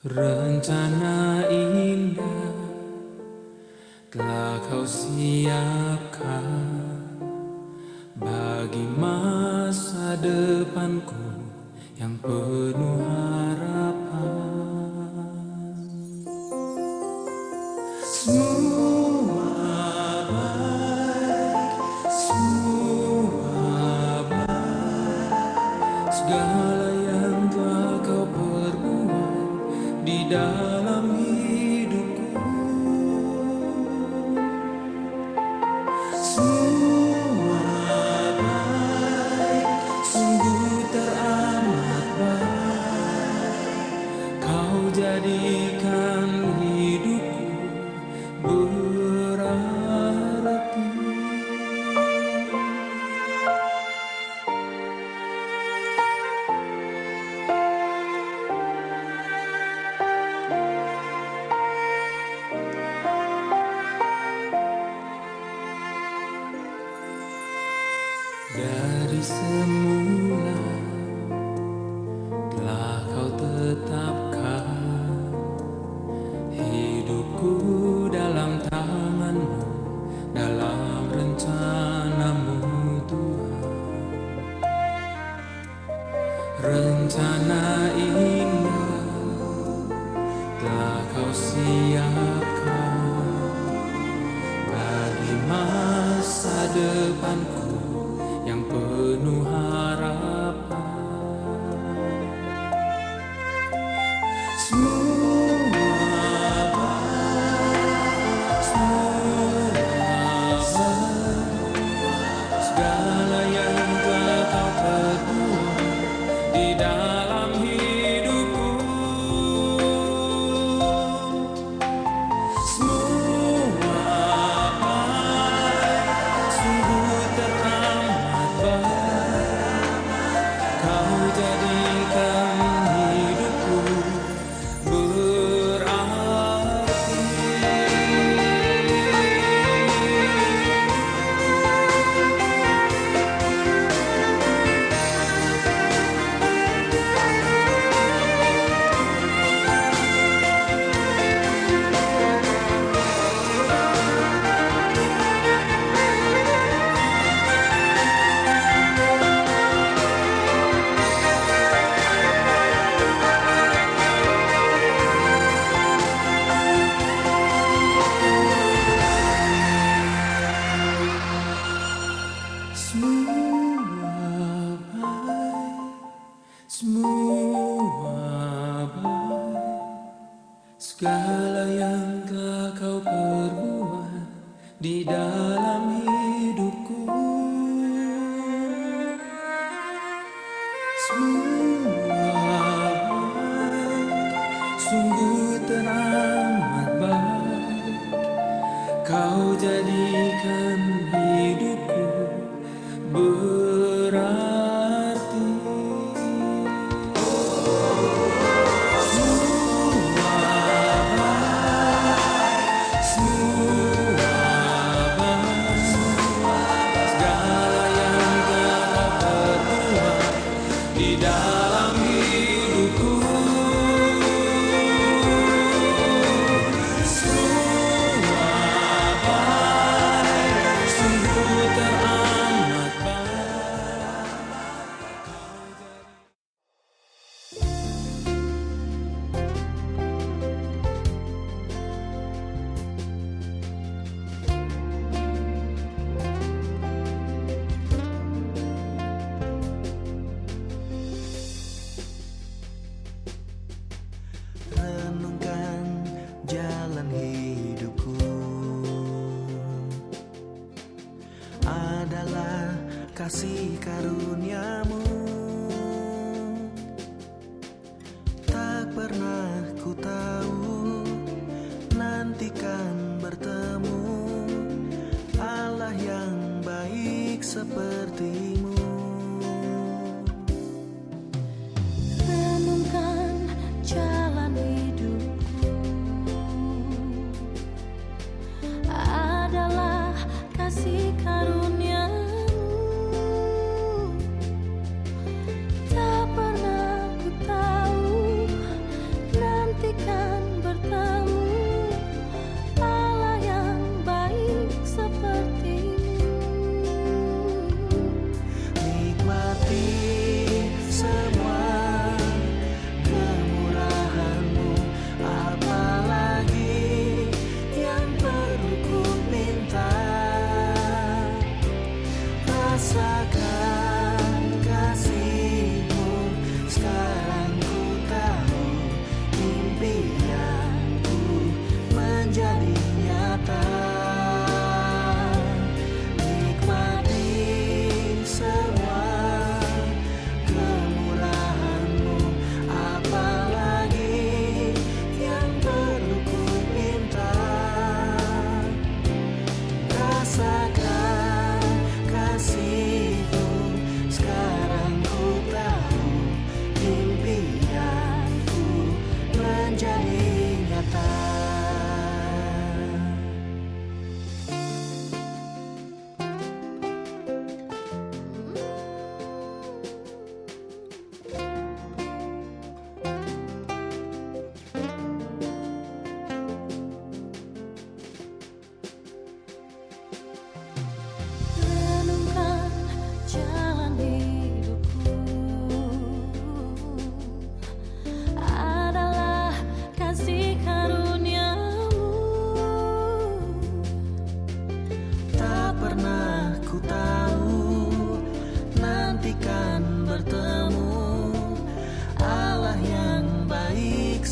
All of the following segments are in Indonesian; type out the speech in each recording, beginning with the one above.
Rencana indah telah kau siapkan bagi masa depanku yang penuh harapan. Semua baik, semua baik, segala yang telah kau perbuat di dalam hidupku. Semua baik, sungguh teramat baik. Kau jadikan hidupku berarti. Dari semula telah kau tetapkan hidupku dalam tanganmu, dalam rencanamu Tuhan. Rencana indah telah kau siapkan bagi masa depanku yang penuh harapan. Semua baik, semua baik, segala yang telah kau perbuat di dalam hidupku. Semua baik, sungguh teramat baik. Kau jadikan hidupku berarti. Semua baik, semua baik, segala yang telah kau perbuat di dalam hidupku. Semua baik, sungguh teramat baik. Kau jadikan hidupku berarti. Semua baik, semua baik, segala yang telah kau perbuat di dalam hidupku. Semua baik, sungguh teramat Renungkan jalan hidupku adalah kasih karuniamu. Tak pernah ku tahu nantikan bertemu Allah yang baik sepertimu. Renungkan jalan hidupku adalah kasih karuniamu. Tak pernah ku tahu nanti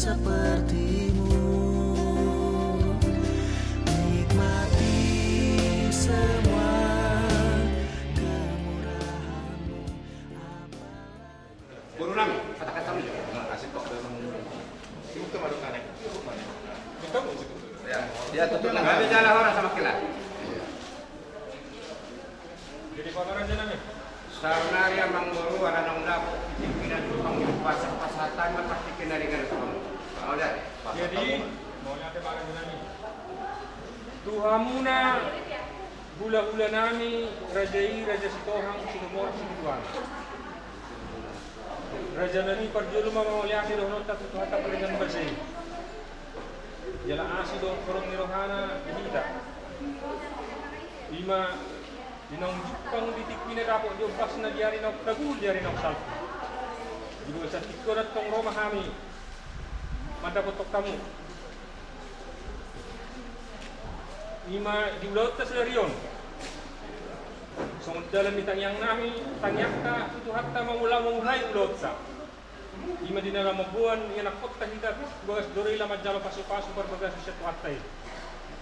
sepertimu. Nikmati semua kemurahan-Mu. Guru nami, katakan kami. Dia tutup nggak ada jalan orang sama kita. Jadi kotor aja nami. Sarnaria mangguru ada nongdak pimpinan tukang pasatan pasti kena dengan semua. Oh lihat. Jadi mau nyate barang nami. Tuhamuna gula-gula nami rajai raja sitohang sinumor sinituan. Raja nami perjulu mau lihat di dono tak tuh dengan bersih. Jala asido korong nirohana hida. Lima dinong jupang ditik pinadapo di pas na diari nok tagul diari nok salpo. Dibo sa tikorat tong Roma kami. Madapotok kamu. Lima diulot ta sa riyon. Sungod dalam mitanyang nami tangyak ka itu hatta maulang mulai ulot sa. Lima dinala mabuan yang nakot tahidat goes dori la majalo pasu-pasu berbagai sesuatu hatai.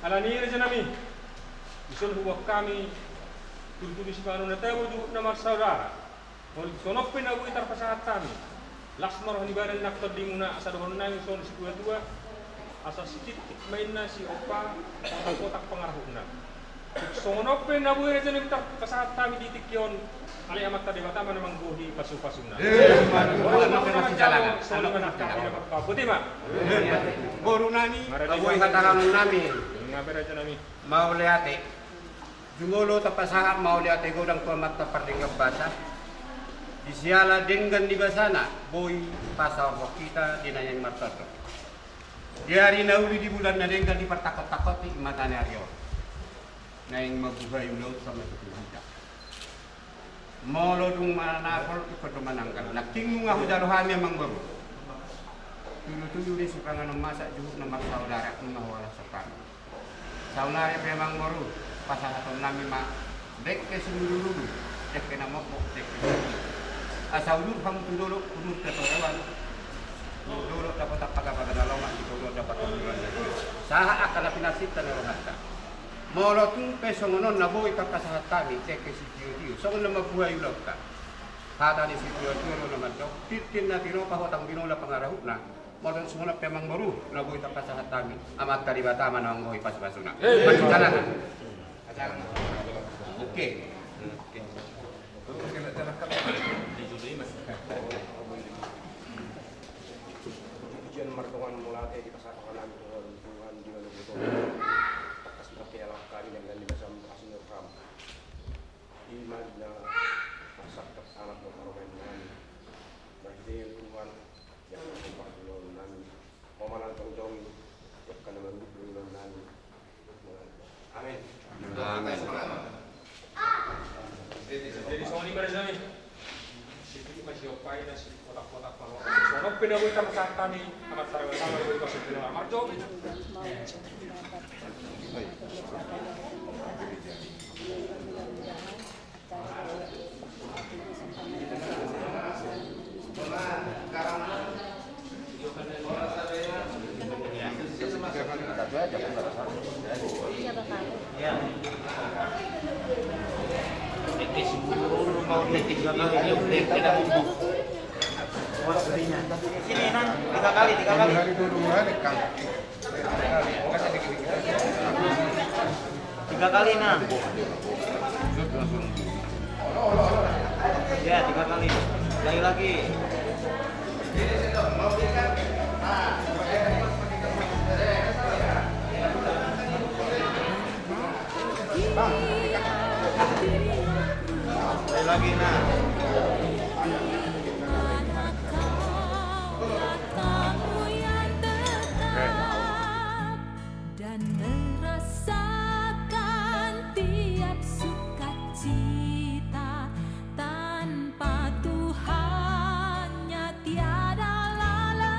Alani reja nami. Isul huwak kami tulis si Pano na tayo na saudara. Sonok pinabu itar pasahat kami. Lasmar hanibaran naktod di muna asa doon namin son si Kuya Tua. Asa si titik main na si Opa ang kotak pangarahok na. Sonok pinabu itar itar pasahat kami ditik yon. Ali amat tadi bata man namang buhi pasu-pasu na. Ano ka masih jalanan? Ano ka nakakita? Buti ma. Guru nami, kabuhi katakan nami. Ngabe raja nami. Mau lihat Jumulo tapasahan mau lihat godang pamat taparding basa. Disiala dengan di basana boy pasal kita dinayang martato. Di hari nauli di bulan na dengan di pertakot-takot di mata Aryo. Nayang mabuhay ulot sama tutuhita. Molo dung manakol ikut manangkal. Nakting nga hudarohan yang mangbaru. Tulu-tulu di sukangan ng masa juhuk na magsaudara kung mahawala sa kami. Saunari pa mang moru pasal atau nami ma dek ke semululu dek ke nama pok dek ke asal dulu kamu tunduk turun ke torewan dulu dapat apa kata dalam mak itu dapat turunan saha akan pinasip tanah rohata molo tu pesongonon nabo ita pasahat kami dek ke sitiu songon nama buaya ulokka hata di sitiu turu nama dok titin na tiro pahotang binola pangarahuna modal semula pemang baru nabo ita pasahat kami amat dari batama nang ngoi pas-pasuna jalan. Oke. Ujian martongan mulate di pasar kanan Tuhan di mana butuh. Atas pakai alat kari dengan lima sam asin ram. Iman na masak ke anak berkorban dengan bagi Tuhan yang membuat dulu nami. Omalan tong-tong yang kana merubah dulu nami. Amin. Jadi sama lima raja nami. Sedikit masih opai dan sedikit kotak-kotak malu. Sonok pinabu itar pasahat kami amat sarang sama itu kasih pindah marjo. Sini nan, tiga kali. Tiga kali nan. Ya, 3 kali. Lagi. Lagi nah. Matamu yang tetap dan merasakan tiap sukacita tanpa Tuhannya tiada lala.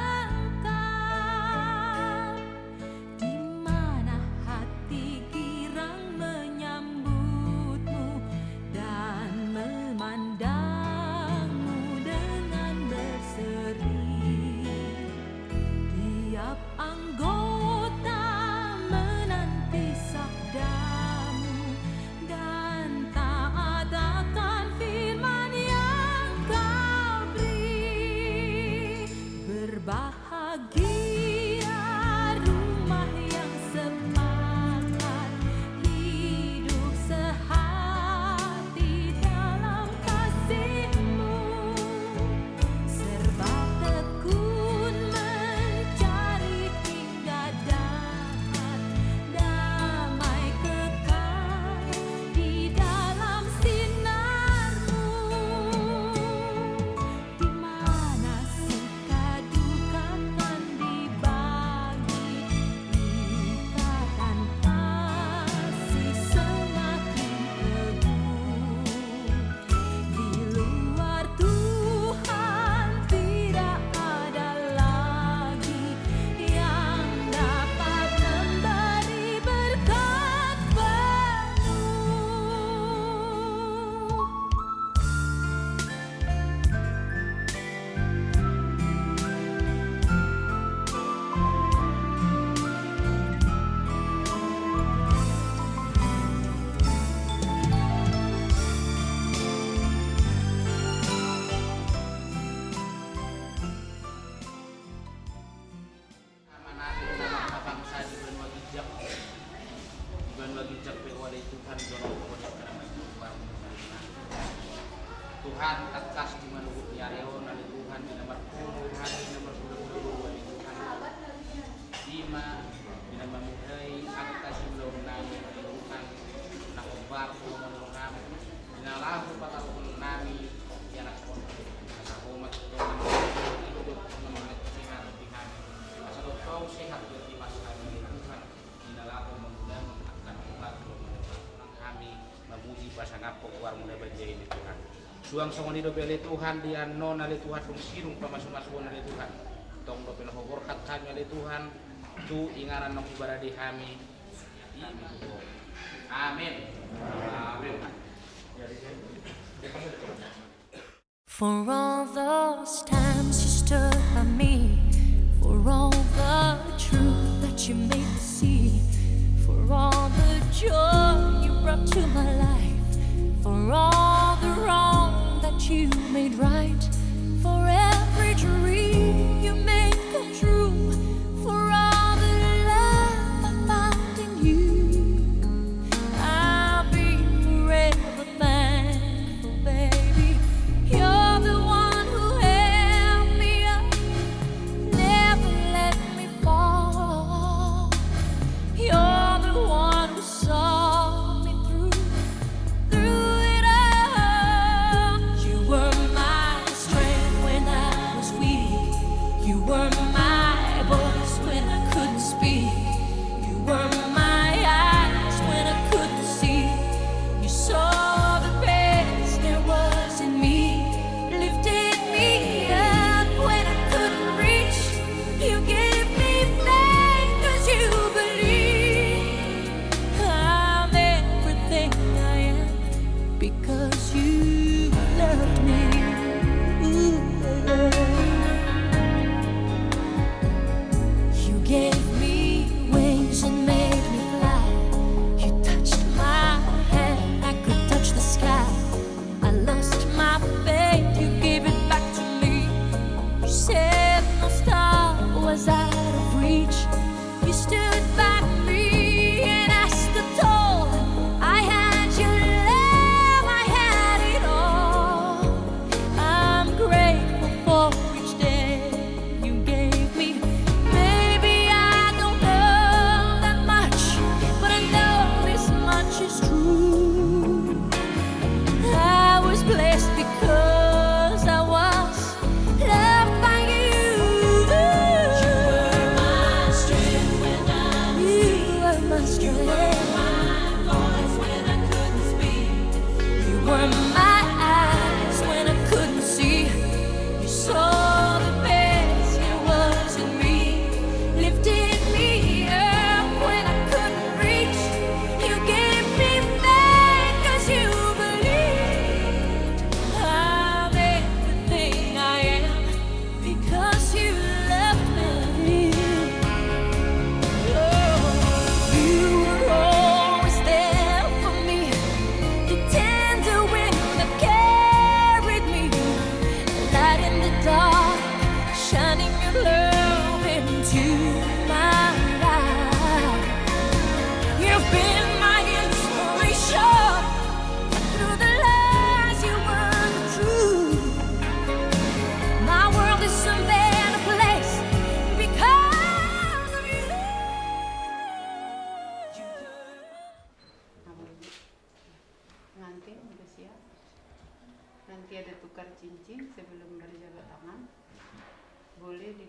Bahagia rumah yang sepakat, hidup sehati dalam kasih-Mu. Serba tekun mencari hingga dapat damai kekal di dalam sinar-Mu. Di mana suka duka kan dibagi, ikatan kasih semakin teguh. Di luar Tuhan tidak ada lagi yang dapat memberi berkat penuh. bangsa di bulan wajib oleh Tuhan Tuhan atas di manuhut nyareon oleh Tuhan di nomor 10 hari nomor 22 oleh Tuhan Ima di nama muhai atas belum nami Tuhan nak obar menurut kami di nalahu patalun nami yang nak umat Tuhan hidup memenuhi sehat di kami asal kau sehat di mas kami Tuhan di nalahu mengundang akan umat kami memuji pasang apok war mulai bajai ini Tuhan suang songon hidup oleh Tuhan dia non oleh Tuhan pun sirung pamasuk-masukun oleh Tuhan tong do penoh berkat kami oleh Tuhan tu ingaran nong ibadah di kami amin amin. For all those times you stood by me, for all the truth that you made me see, for all the joy you brought to my life, for all the wrong that you made right, for every dream you made come true, for all the love I found in you, I'll be forever thankful, baby. You're the one who held me up, never let me fall. You're the one who saw me through it all. You were my strength when I was weak. You were my voice when I couldn't speak. You were my eyes when I couldn't see. You saw the best there was in me, lifted me up when I couldn't reach. You gave me faith 'cause you believe I'm everything I am because you loved me. Ooh, you gave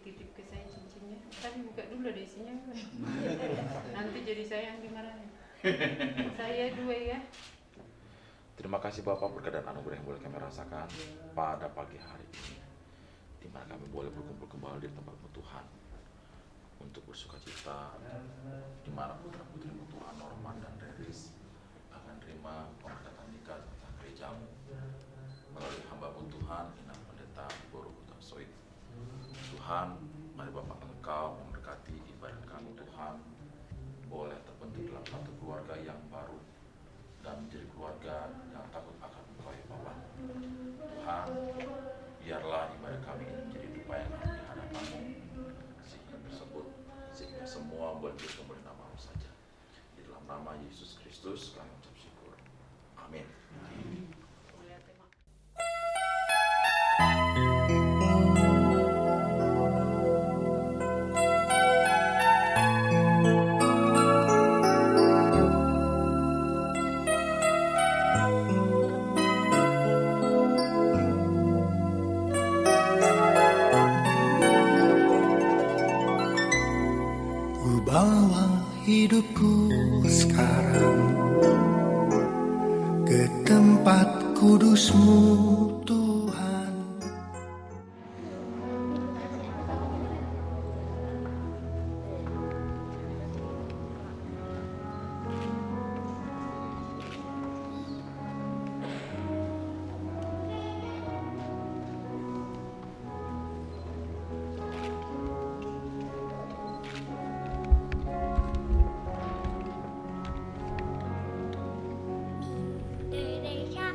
titip ke saya cincinnya. Tapi buka dulu deh isinya. Nanti jadi saya yang dimarahin. Saya 2 ya. Terima kasih Bapak berkat dan anugerah yang boleh kami rasakan pada pagi hari ini, di mana kami boleh berkumpul kembali di tempat Tuhan untuk bersuka cita, di mana putra-putrimu Tuhan Norman dan Reris akan terima pemberkatan nikah tentang gerejamu melalui hamba-Mu Tuhan Inang Pendeta Boru Soid. Tuhan, mari Bapak Engkau memberkati ibadah kami Tuhan, boleh terbentuk dalam satu keluarga yang baru dan menjadi keluarga yang takut akan Engkau ya Bapak. Tuhan, biarlah ibadah kami ini menjadi dupa yang di hadapan-Mu sehingga semua boleh dikemuliaan nama-Mu saja. Di dalam nama Yesus Kristus kami ucap syukur. Amin. Ku bawa hidupku sekarang ke tempat kudus-Mu Tuhan. Indonesia.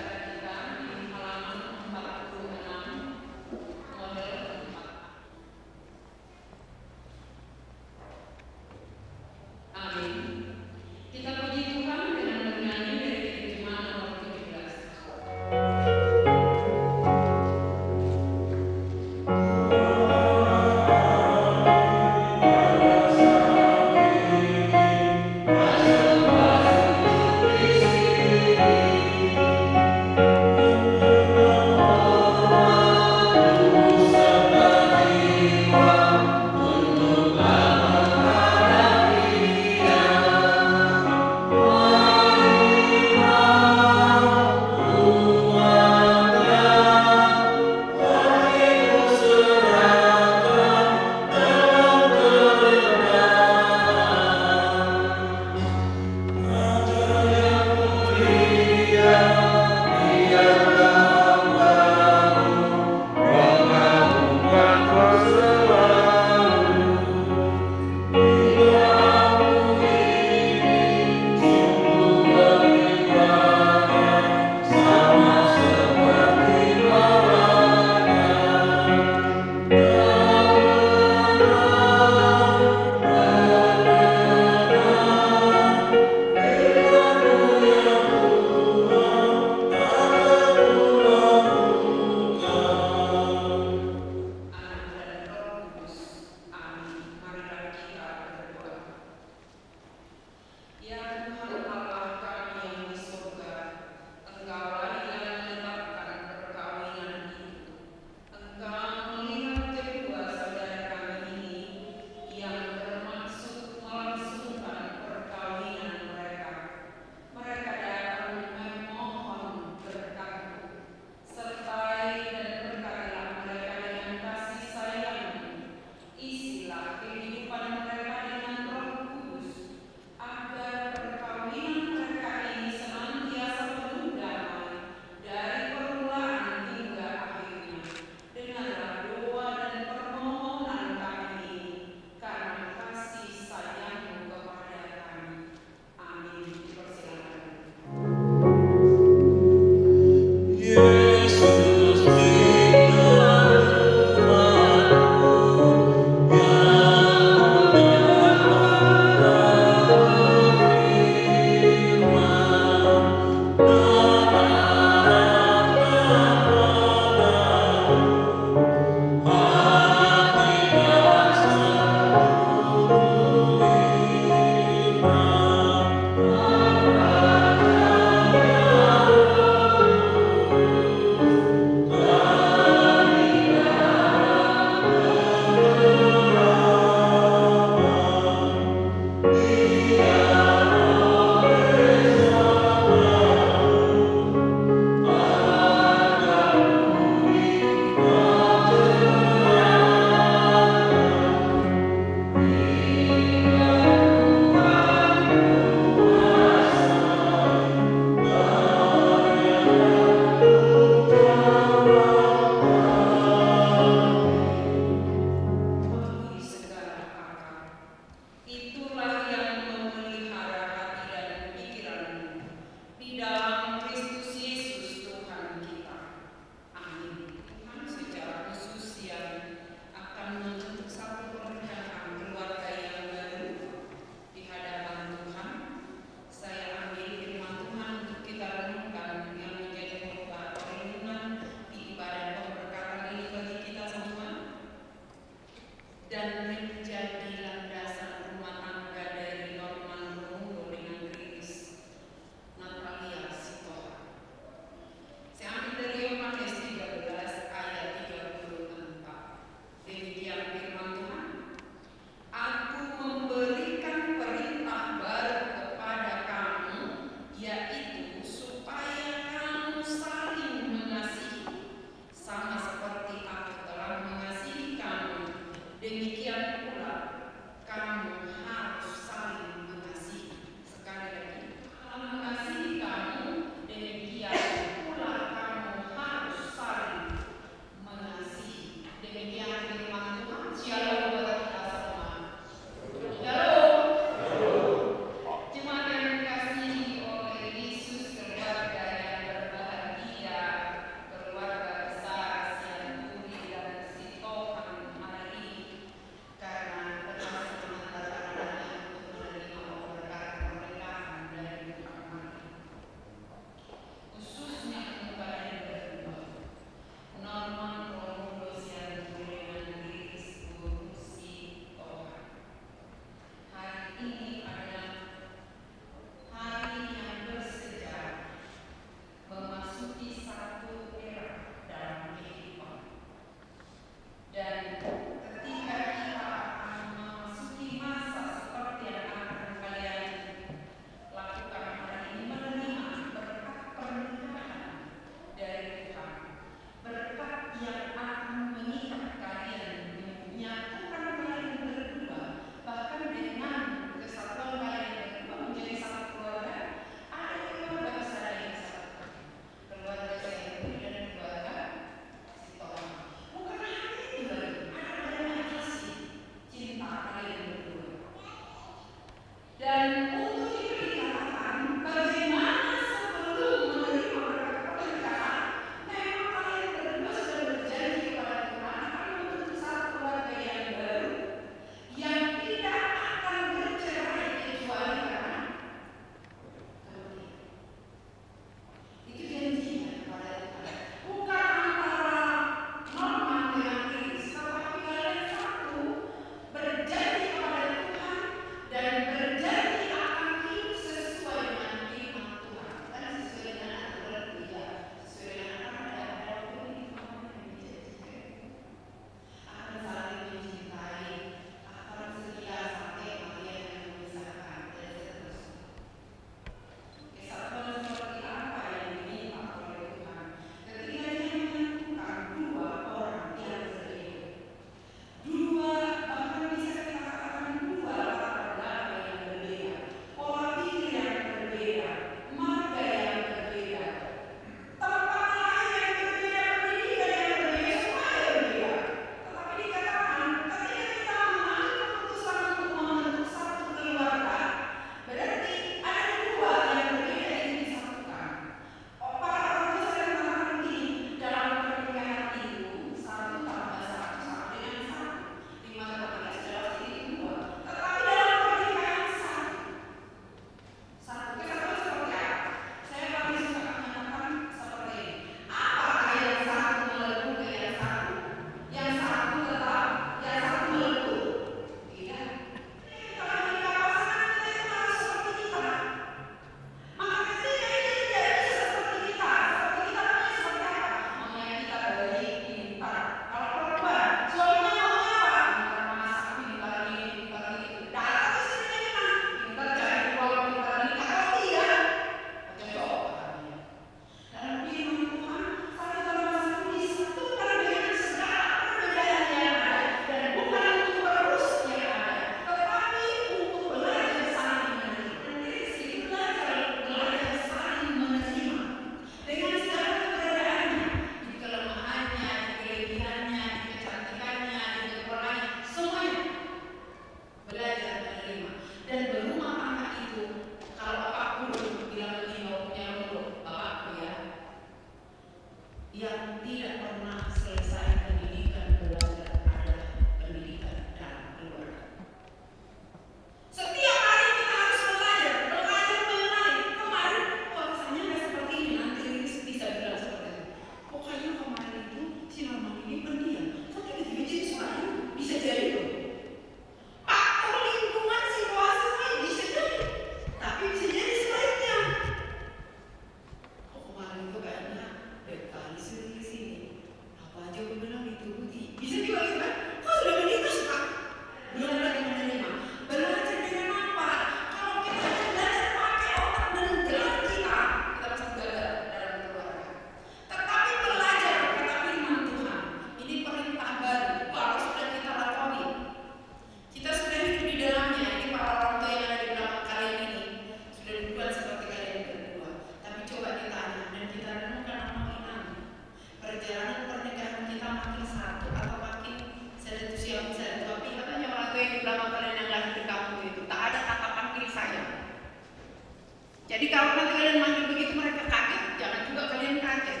Jadi kalau nanti kalian manggil begitu mereka kaget, jangan juga kalian kaget.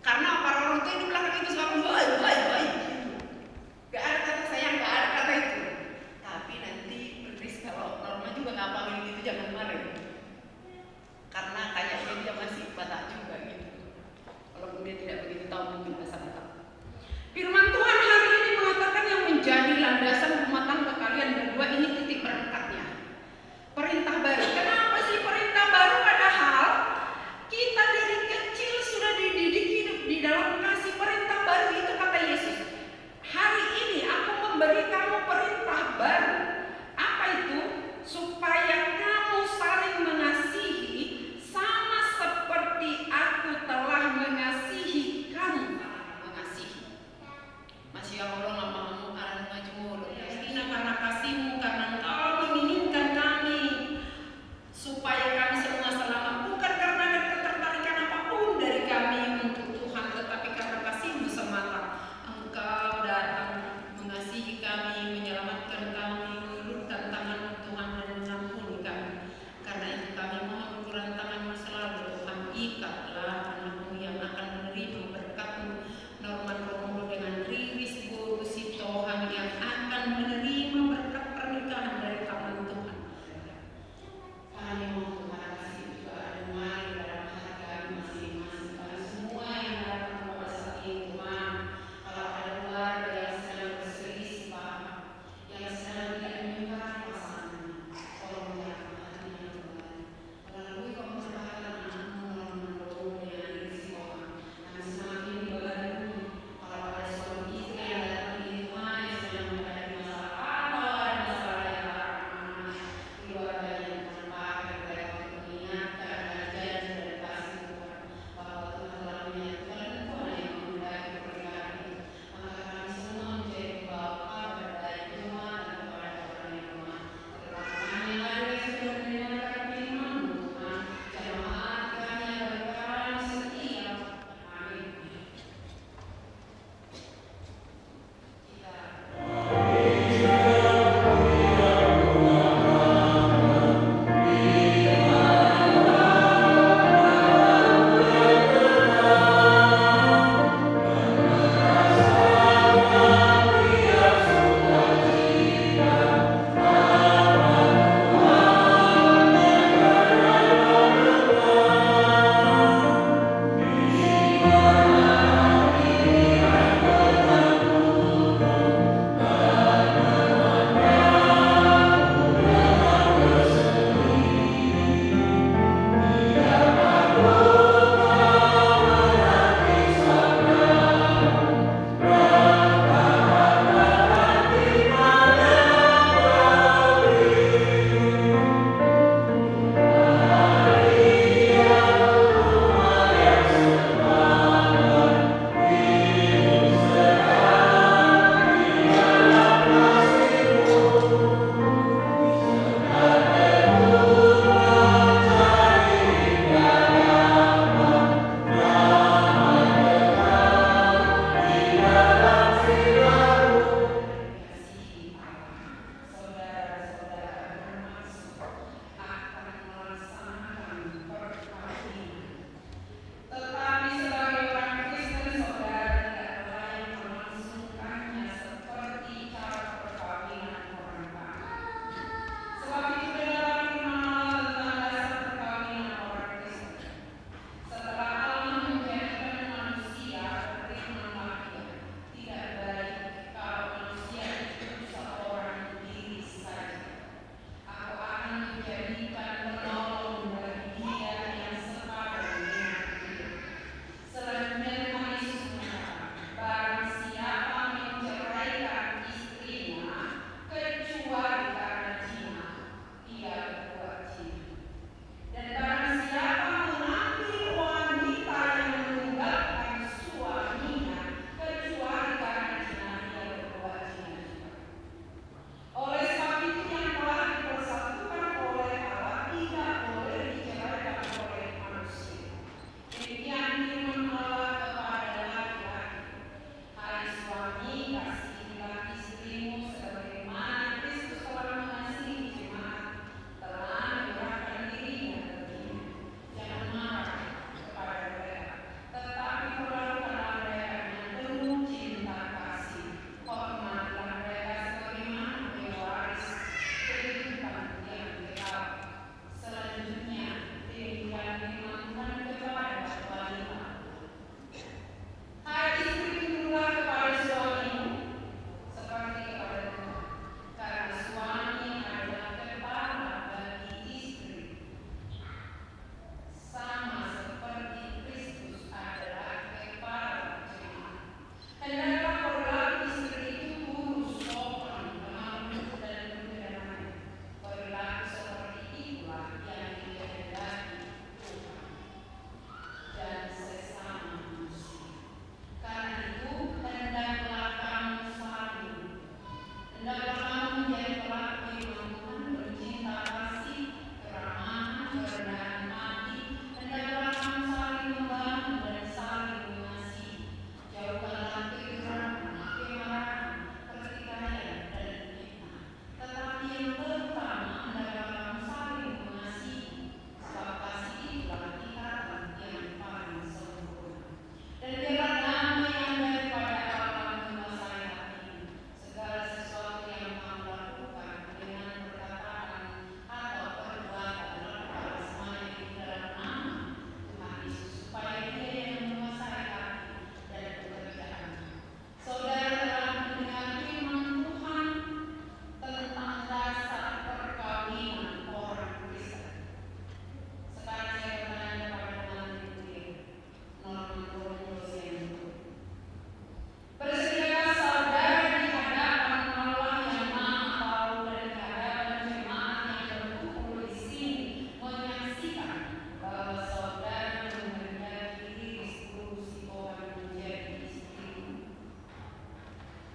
Karena para orang tua di belakang itu selalu woi. Gak ada kata sayang, gak ada kata itu. Tapi nanti please kalau Norma juga nggak panggil gitu jangan marah. Karena kayaknya dia masih batak juga gitu. Walaupun dia tidak begitu tahu mungkin bahasa Batak. Firman Tuhan hari ini mengatakan yang menjadi landasan rumah tangga kalian berdua ini titik berangkatnya. Perintah baru. Kenapa sih perintah baru? kerendahan hati, hendaklah kamu saling membantu dan saling mengasihi. Jauhkanlah kegeraman, kemarahan, pertikaian, dan fitnah. Tetapi yang terutama hendaklah kamu saling mengasihi, sebab kasih itulah ikatan yang paling sempurna. Dan biarlah damai yang daripada Allah menguasai hatimu. Segala sesuatu yang kamu lakukan dengan perkataan atau perbuatan, lakukanlah semuanya di dalam nama Tuhan Yesus, supaya Dia yang menguasai hati dan pekerjaanmu. Saudara telah mendengar firman Tuhan tentang dasar perkawinan orang Kristen. Sekarang saya bertanya kepada teman-teman sendiri, Norman Korintus yang itu. Bersediakah saudara di hadapan Allah yang Maha Tahu dan di hadapan jemaat yang berkumpul di sini menyaksikan bahwa saudara menghendaki diri si Tuhan menjadi istrimu?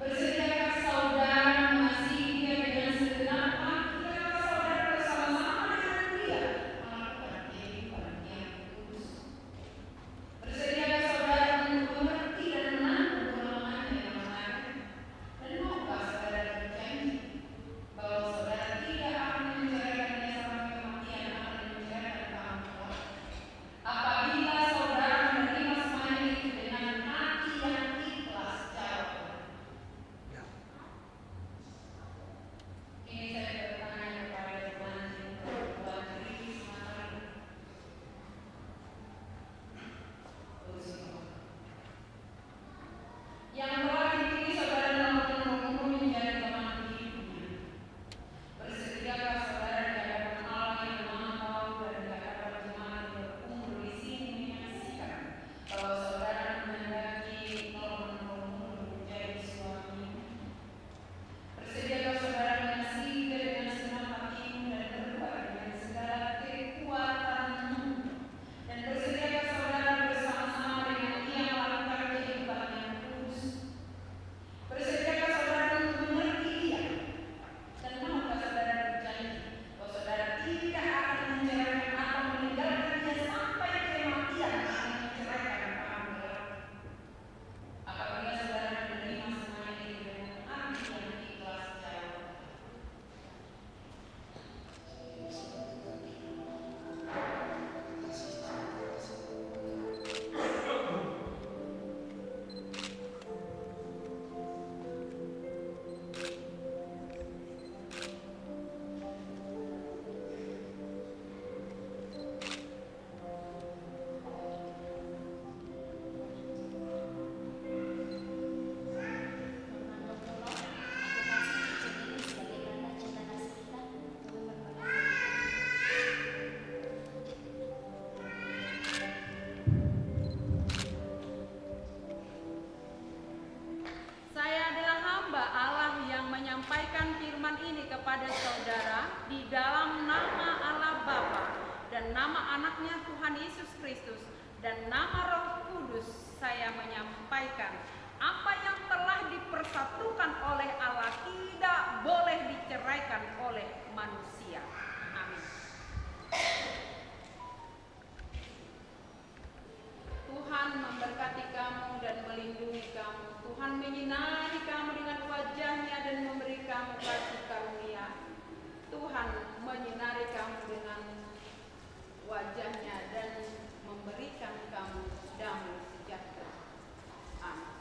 Bersediakah saudara mengasihi dia dengan segenap hati? Apakah saudara bersama-sama dengan dia melakukan kehidupan yang kudus? Bersediakah saudara untuk mengerti dan menanggung kelemahannya yang lain? Dan maukah saudara berjanji bahwa saudara tidak akan menceraikannya sampai kematian akan menceraikan kamu kelak? Apabila saudara menerima semuanya itu dengan hati yang ikhlas, jawab. Ini saya bertanya kepada Tuan Tri Matahari. Yang telah dipilih saudara Norman Romo menjadi teman hidupnya. Bersediakah saudara di hadapan Allah yang Maha Tahu dan di hadapan jemaat yang berkumpul di sini menyaksikan bahwa saudara menghendaki Norman Romo menjadi suamimu? Bersediakah saudara mengasihi dia dengan segenap hatimu dan berbuat dengan segala kekuatanmu? Dan bersediakah saudara bersama-sama dengan dia melakukan kehidupan yang kudus? Bersediakah saudara untuk mengerti dia? Dan maukah saudara berjanji bahwa saudara tidak akan menceraikan atau meninggalkan dia sampai kematian akan menceraikan kamu kelak? Apabila saudara menerima semuanya itu dengan hati yang ikhlas, jawab. Saya adalah hamba Allah yang menyampaikan firman ini kepada saudara di dalam nama Allah Bapa dan nama anaknya Tuhan Yesus Kristus dan nama Roh Kudus. Saya menyampaikan apa yang telah dipersatukan oleh Allah tidak boleh diceraikan oleh manusia. Amin. Tuhan memberkati kamu dan melindungi kamu. Tuhan menyinari kamu dengan wajahnya dan memberi kamu kasih karunia. Tuhan menyinari kamu dengan wajahnya dan memberikan kamu damai sejahtera. Amin.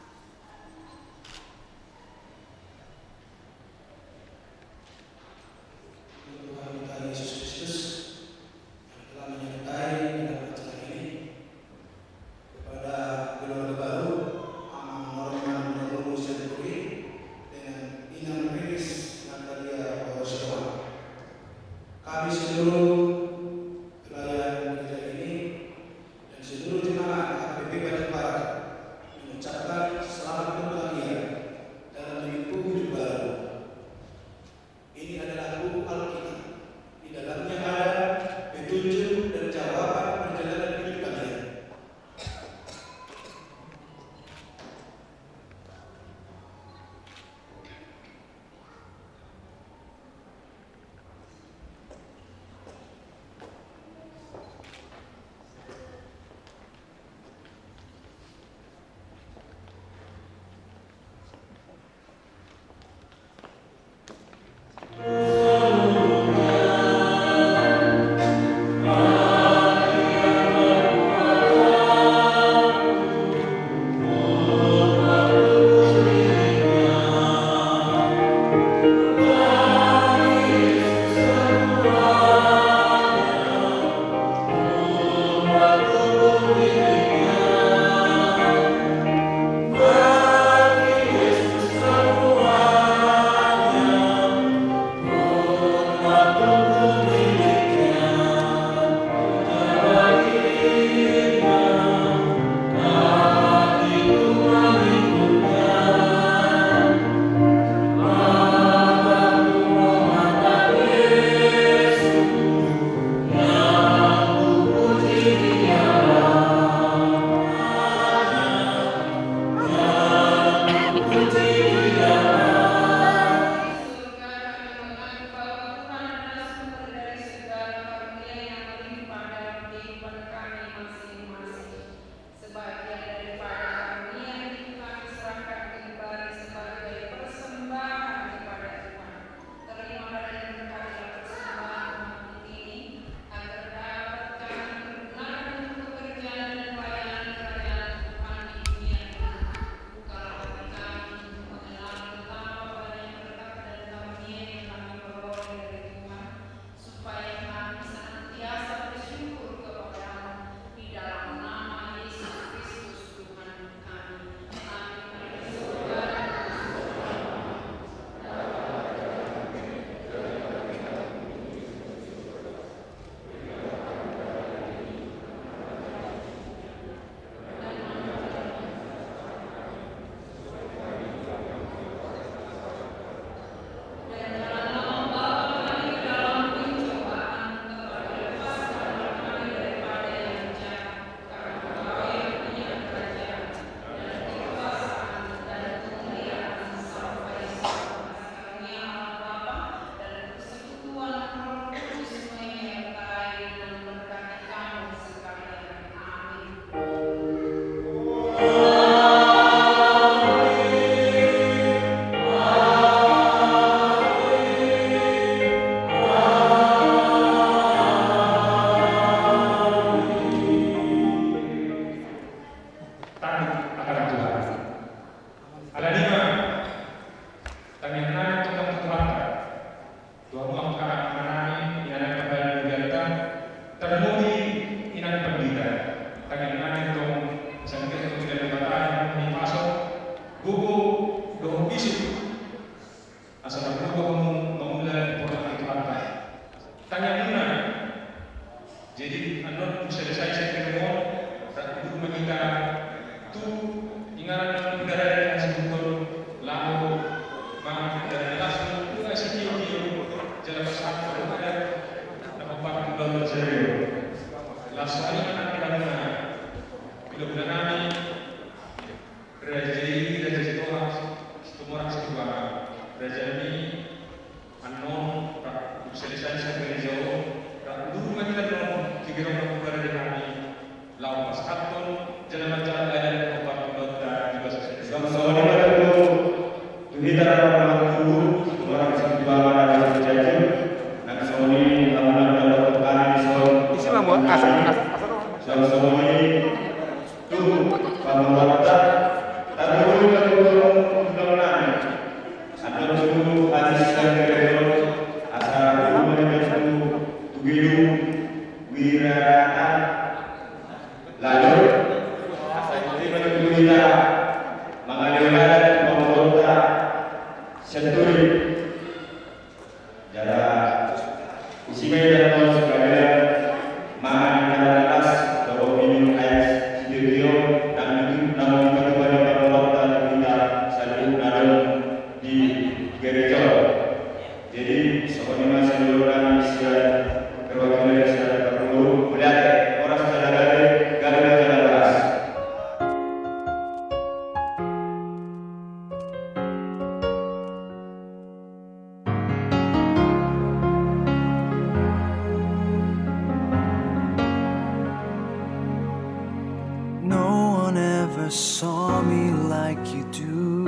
Saw me like you do.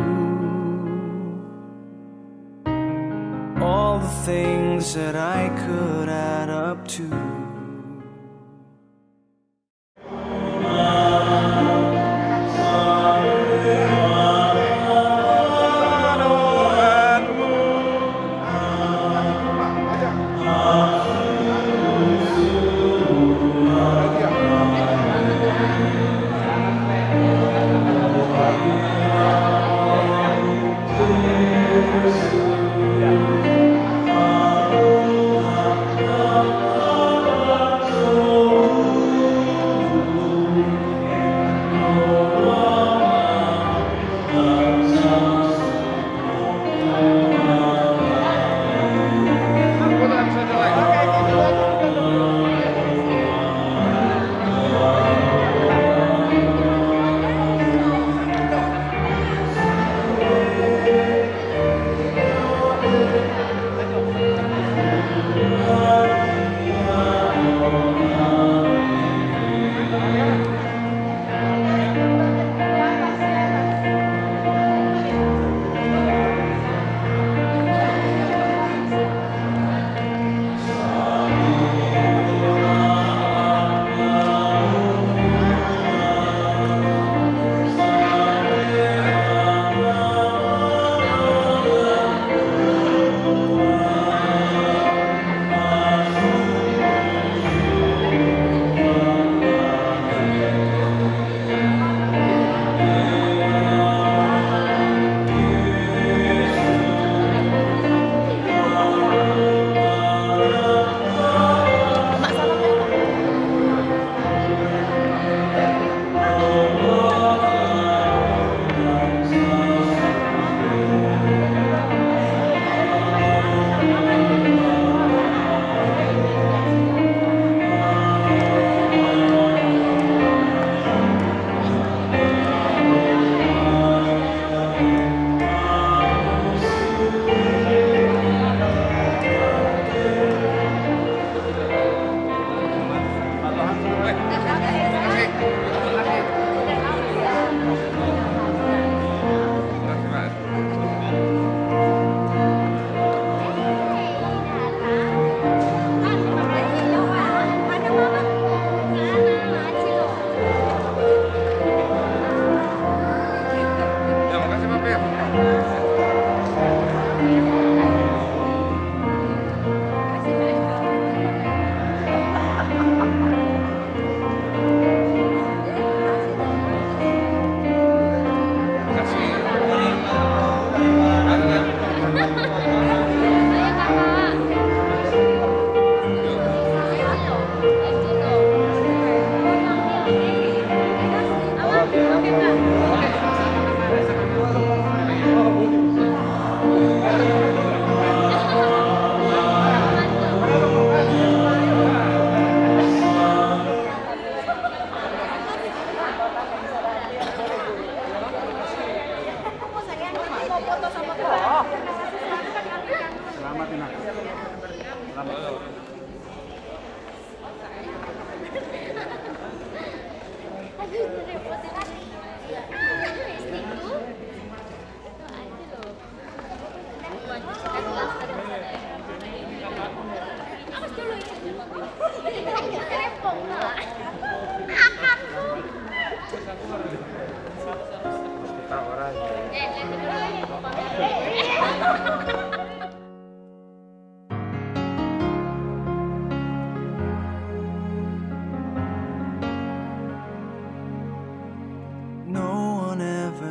All the things that I could add up to.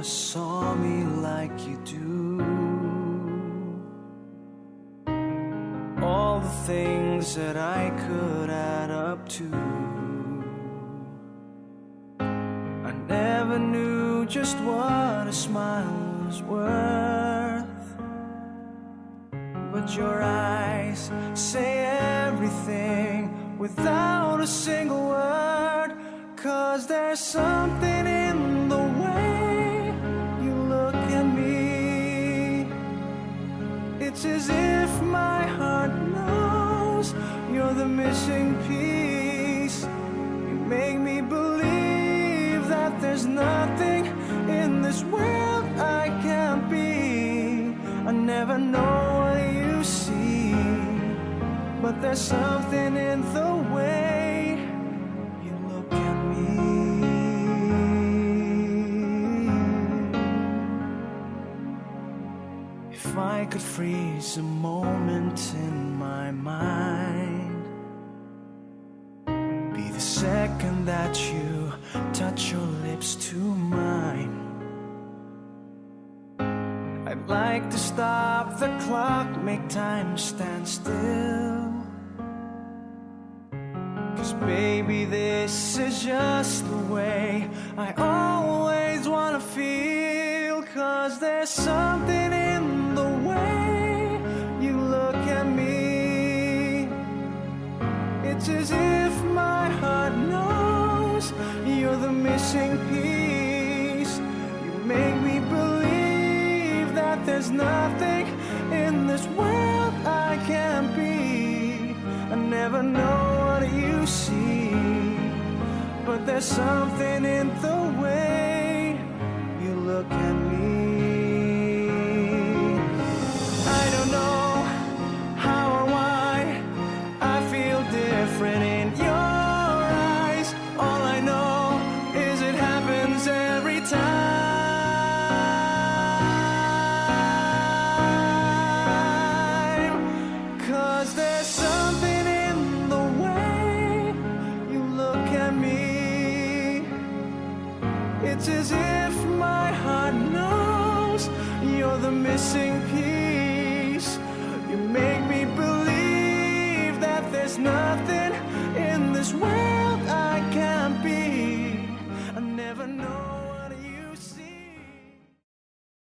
saw me like you do. All the things that I could add up to, I never knew just what a smile was worth. But your eyes say everything without a single word. 'Cause there's something in the way you look at me. It's as if my heart knows you're the missing piece. You make me believe that there's nothing in this world I can't be. I never know what you see, but there's something in the way you look at me. If I could freeze a moment in my mind, be the second that you touch your lips to mine. I'd like to stop the clock, make time stand still. 'Cause baby, this is just the way I always wanna feel. 'Cause there's something in the way you look at me. It's as if my heart knows you're the missing piece. You make me believe that there's nothing in this world I can't be. I never know what you see, but there's something in the way you look at me. I don't know how or why I feel different in your eyes. All I know is it happens every time. 'Cause there's something in the way you look at me. It's as if my heart knows you're the missing piece.